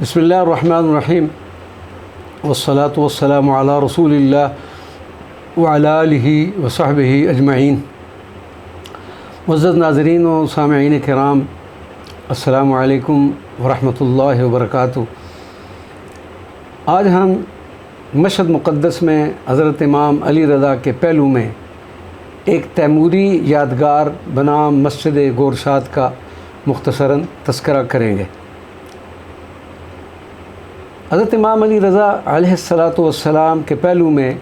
بسم اللہ الرحمن الرحیم والصلاة والسلام علی رسول اللہ وعلی آلہ وصحبہ اجمعین۔ معزز ناظرین و سامعین کرام، السلام علیکم ورحمۃ اللہ وبرکاتہ۔ آج ہم مشہد مقدس میں حضرت امام علی رضا کے پہلو میں ایک تیموری یادگار بنام مسجد گورشاد کا مختصراً تذکرہ کریں گے۔ حضرت امام علی رضا علیہ الصلاۃ والسلام کے پہلو میں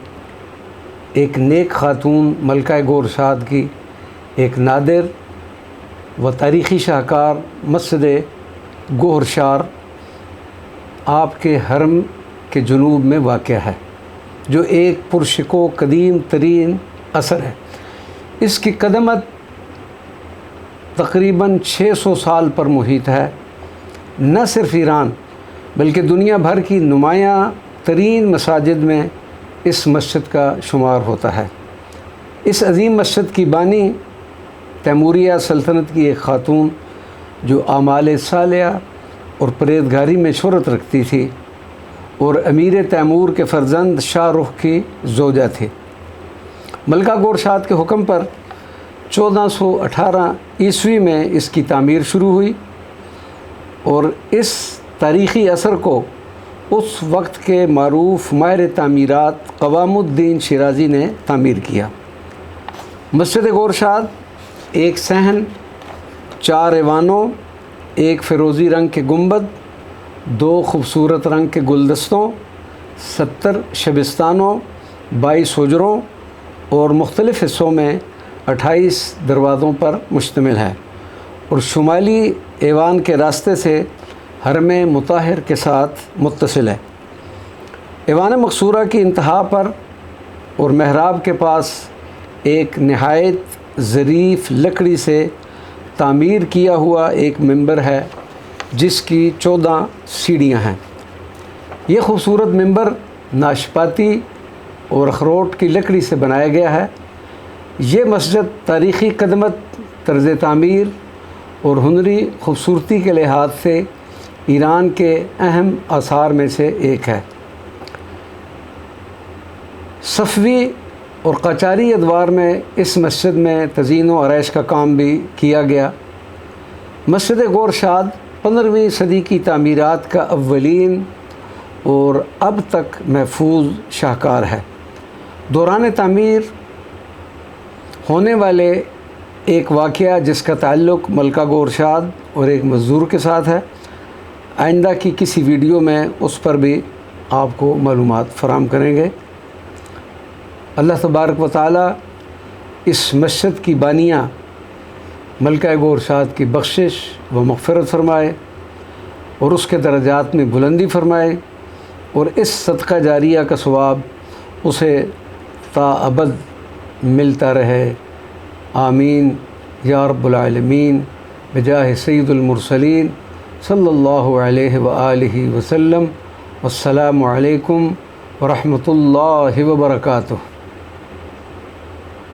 ایک نیک خاتون ملکہ گورشاد کی ایک نادر و تاریخی شاہکار مسجد گورشار آپ کے حرم کے جنوب میں واقع ہے، جو ایک پرشکو قدیم ترین اثر ہے۔ اس کی قدمت تقریباً 600 سال پر محیط ہے۔ نہ صرف ایران بلکہ دنیا بھر کی نمایاں ترین مساجد میں اس مسجد کا شمار ہوتا ہے۔ اس عظیم مسجد کی بانی تیموریہ سلطنت کی ایک خاتون جو اعمال صالحہ اور پرہیزگاری میں شہرت رکھتی تھی اور امیر تیمور کے فرزند شاہ رخ کی زوجہ تھی۔ ملکہ گورشاد کے حکم پر 1418 عیسوی میں اس کی تعمیر شروع ہوئی اور اس تاریخی اثر کو اس وقت کے معروف ماہر تعمیرات قوام الدین شیرازی نے تعمیر کیا۔ مسجد گورشاد ایک صحن، 4 ایوانوں، ایک فیروزی رنگ کے گنبد، 2 خوبصورت رنگ کے گلدستوں، 70 شبستانوں، 22 حجروں اور مختلف حصوں میں 28 دروازوں پر مشتمل ہے اور شمالی ایوان کے راستے سے حرم مطہر کے ساتھ متصل ہے۔ ایوان مقصورہ کی انتہا پر اور محراب کے پاس ایک نہایت ظریف لکڑی سے تعمیر کیا ہوا ایک منبر ہے، جس کی 14 سیڑھیاں ہیں۔ یہ خوبصورت منبر ناشپاتی اور اخروٹ کی لکڑی سے بنایا گیا ہے۔ یہ مسجد تاریخی قدمت، طرز تعمیر اور ہنری خوبصورتی کے لحاظ سے ایران کے اہم آثار میں سے ایک ہے۔ صفوی اور قاجاری ادوار میں اس مسجد میں تزئین و آرائش کا کام بھی کیا گیا۔ مسجد گورشاد 15ویں صدی کی تعمیرات کا اولین اور اب تک محفوظ شاہکار ہے۔ دوران تعمیر ہونے والے ایک واقعہ جس کا تعلق ملکہ گورشاد اور ایک مزدور کے ساتھ ہے، آئندہ کی کسی ویڈیو میں اس پر بھی آپ کو معلومات فراہم کریں گے۔ اللہ تبارک و تعالی اس مسجد کی بانیہ ملکہ گورشاد کی بخشش و مغفرت فرمائے اور اس کے درجات میں بلندی فرمائے اور اس صدقہ جاریہ کا ثواب اسے تا ابد ملتا رہے۔ آمین یا رب العالمین، بجاہ سید المرسلین صلی اللہ علیہ وآلہ وسلم۔ والسلام علیکم ورحمۃ اللہ وبرکاتہ۔